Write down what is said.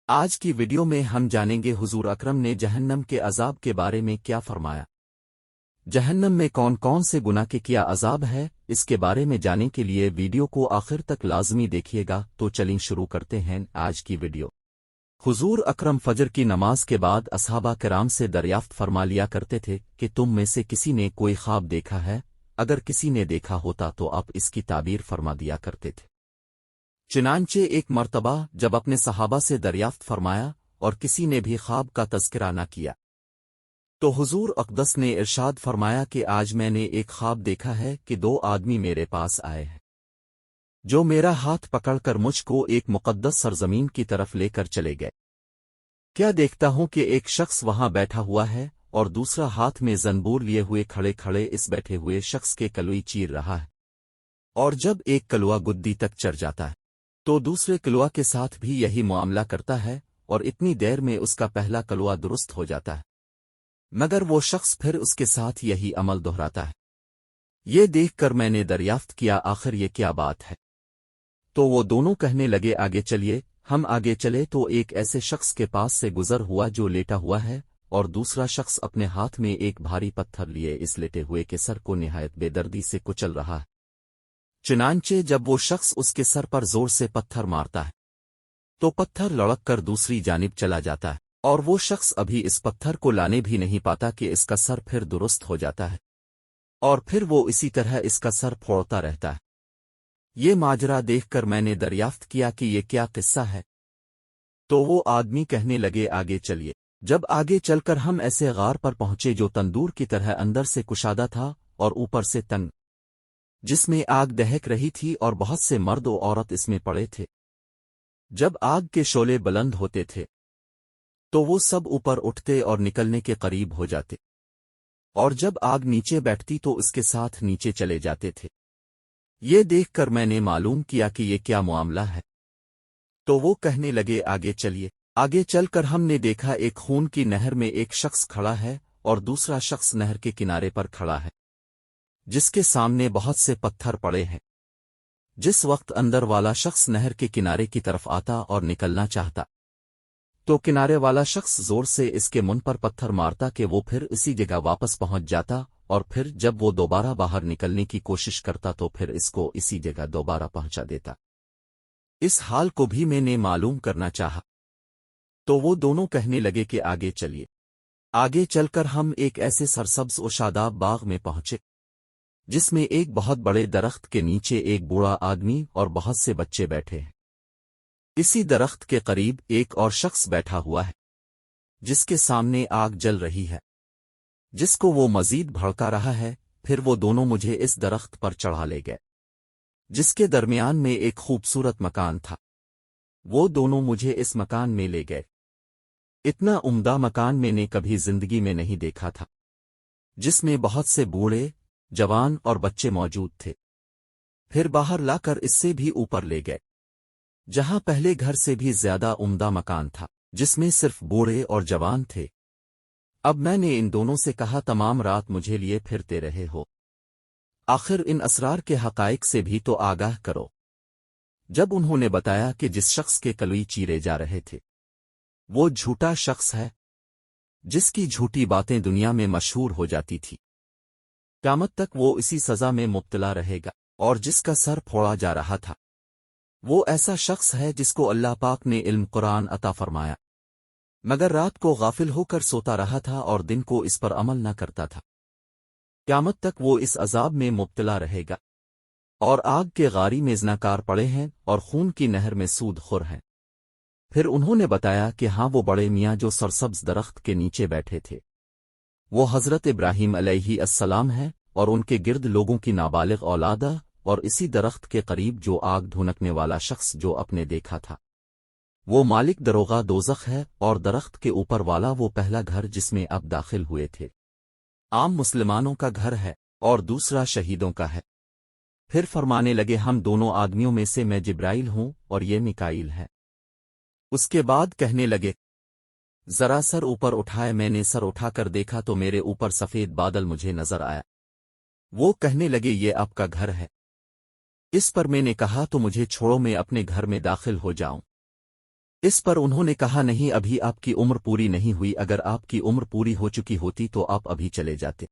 آج کی ویڈیو میں ہم جانیں گے حضور اکرم نے جہنم کے عذاب کے بارے میں کیا فرمایا۔ جہنم میں کون کون سے گناہ کے کیا عذاب ہے، اس کے بارے میں جاننے کے لیے ویڈیو کو آخر تک لازمی دیکھیے گا۔ تو چلیں شروع کرتے ہیں آج کی ویڈیو۔ حضور اکرم فجر کی نماز کے بعد اصحابہ کرام سے دریافت فرما لیا کرتے تھے کہ تم میں سے کسی نے کوئی خواب دیکھا ہے؟ اگر کسی نے دیکھا ہوتا تو آپ اس کی تعبیر فرما دیا کرتے تھے۔ چنانچہ ایک مرتبہ جب اپنے صحابہ سے دریافت فرمایا اور کسی نے بھی خواب کا تذکرہ نہ کیا تو حضور اقدس نے ارشاد فرمایا کہ آج میں نے ایک خواب دیکھا ہے کہ دو آدمی میرے پاس آئے ہیں جو میرا ہاتھ پکڑ کر مجھ کو ایک مقدس سرزمین کی طرف لے کر چلے گئے۔ کیا دیکھتا ہوں کہ ایک شخص وہاں بیٹھا ہوا ہے اور دوسرا ہاتھ میں زنبور لیے ہوئے کھڑے کھڑے اس بیٹھے ہوئے شخص کے کلوئی چیر رہا ہے، اور جب ایک کلوا گدی تک چڑھ جاتا ہے تو دوسرے کلوا کے ساتھ بھی یہی معاملہ کرتا ہے، اور اتنی دیر میں اس کا پہلا کلوا درست ہو جاتا ہے، مگر وہ شخص پھر اس کے ساتھ یہی عمل دہراتا ہے۔ یہ دیکھ کر میں نے دریافت کیا آخر یہ کیا بات ہے؟ تو وہ دونوں کہنے لگے آگے چلیے۔ ہم آگے چلے تو ایک ایسے شخص کے پاس سے گزر ہوا جو لیٹا ہوا ہے، اور دوسرا شخص اپنے ہاتھ میں ایک بھاری پتھر لیے اس لیٹے ہوئے کے سر کو نہایت بے دردی سے کچل رہا ہے۔ چنانچہ جب وہ شخص اس کے سر پر زور سے پتھر مارتا ہے تو پتھر لڑک کر دوسری جانب چلا جاتا ہے، اور وہ شخص ابھی اس پتھر کو لانے بھی نہیں پاتا کہ اس کا سر پھر درست ہو جاتا ہے، اور پھر وہ اسی طرح اس کا سر پھوڑتا رہتا ہے۔ یہ ماجرا دیکھ کر میں نے دریافت کیا کہ یہ کیا قصہ ہے؟ تو وہ آدمی کہنے لگے آگے چلیے۔ جب آگے چل کر ہم ایسے غار پر پہنچے جو تندور کی طرح اندر سے کشادہ تھا اور اوپر سے تنگ، جس میں آگ دہک رہی تھی اور بہت سے مرد و عورت اس میں پڑے تھے۔ جب آگ کے شعلے بلند ہوتے تھے تو وہ سب اوپر اٹھتے اور نکلنے کے قریب ہو جاتے، اور جب آگ نیچے بیٹھتی تو اس کے ساتھ نیچے چلے جاتے تھے۔ یہ دیکھ کر میں نے معلوم کیا کہ یہ کیا معاملہ ہے، تو وہ کہنے لگے آگے چلیے۔ آگے چل کر ہم نے دیکھا ایک خون کی نہر میں ایک شخص کھڑا ہے اور دوسرا شخص نہر کے کنارے پر کھڑا ہے جس کے سامنے بہت سے پتھر پڑے ہیں۔ جس وقت اندر والا شخص نہر کے کنارے کی طرف آتا اور نکلنا چاہتا تو کنارے والا شخص زور سے اس کے منہ پر پتھر مارتا کہ وہ پھر اسی جگہ واپس پہنچ جاتا، اور پھر جب وہ دوبارہ باہر نکلنے کی کوشش کرتا تو پھر اس کو اسی جگہ دوبارہ پہنچا دیتا۔ اس حال کو بھی میں نے معلوم کرنا چاہا، تو وہ دونوں کہنے لگے کہ آگے چلیے۔ آگے چل کر ہم ایک ایسے سرسبز و شاداب باغ میں پہنچے جس میں ایک بہت بڑے درخت کے نیچے ایک بوڑھا آدمی اور بہت سے بچے بیٹھے ہیں۔ اسی درخت کے قریب ایک اور شخص بیٹھا ہوا ہے جس کے سامنے آگ جل رہی ہے، جس کو وہ مزید بھڑکا رہا ہے۔ پھر وہ دونوں مجھے اس درخت پر چڑھا لے گئے جس کے درمیان میں ایک خوبصورت مکان تھا۔ وہ دونوں مجھے اس مکان میں لے گئے۔ اتنا عمدہ مکان میں نے کبھی زندگی میں نہیں دیکھا تھا، جس میں بہت سے بوڑھے، جوان اور بچے موجود تھے۔ پھر باہر لا کر اس سے بھی اوپر لے گئے جہاں پہلے گھر سے بھی زیادہ عمدہ مکان تھا جس میں صرف بوڑھے اور جوان تھے۔ اب میں نے ان دونوں سے کہا تمام رات مجھے لیے پھرتے رہے ہو، آخر ان اسرار کے حقائق سے بھی تو آگاہ کرو۔ جب انہوں نے بتایا کہ جس شخص کے کلوئی چیرے جا رہے تھے وہ جھوٹا شخص ہے جس کی جھوٹی باتیں دنیا میں مشہور ہو جاتی تھی، قیامت تک وہ اسی سزا میں مبتلا رہے گا، اور جس کا سر پھوڑا جا رہا تھا وہ ایسا شخص ہے جس کو اللہ پاک نے علم قرآن عطا فرمایا، مگر رات کو غافل ہو کر سوتا رہا تھا اور دن کو اس پر عمل نہ کرتا تھا۔ قیامت تک وہ اس عذاب میں مبتلا رہے گا، اور آگ کے غاری میں زناکار پڑے ہیں اور خون کی نہر میں سود خور ہیں۔ پھر انہوں نے بتایا کہ ہاں وہ بڑے میاں جو سرسبز درخت کے نیچے بیٹھے تھے وہ حضرت ابراہیم علیہ السلام ہیں، اور ان کے گرد لوگوں کی نابالغ اولادہ، اور اسی درخت کے قریب جو آگ ڈھونکنے والا شخص جو اپنے دیکھا تھا وہ مالک دروغہ دوزخ ہے، اور درخت کے اوپر والا وہ پہلا گھر جس میں اب داخل ہوئے تھے عام مسلمانوں کا گھر ہے، اور دوسرا شہیدوں کا ہے۔ پھر فرمانے لگے ہم دونوں آدمیوں میں سے میں جبرائیل ہوں اور یہ میکائیل ہے۔ اس کے بعد کہنے لگے ذرا سر اوپر اٹھائے۔ میں نے سر اٹھا کر دیکھا تو میرے اوپر سفید بادل مجھے نظر آیا۔ وہ کہنے لگے یہ آپ کا گھر ہے۔ اس پر میں نے کہا تو مجھے چھوڑو، میں اپنے گھر میں داخل ہو جاؤں۔ اس پر انہوں نے کہا نہیں ابھی آپ کی عمر پوری نہیں ہوئی اگر آپ کی عمر پوری ہو چکی ہوتی تو آپ ابھی چلے جاتے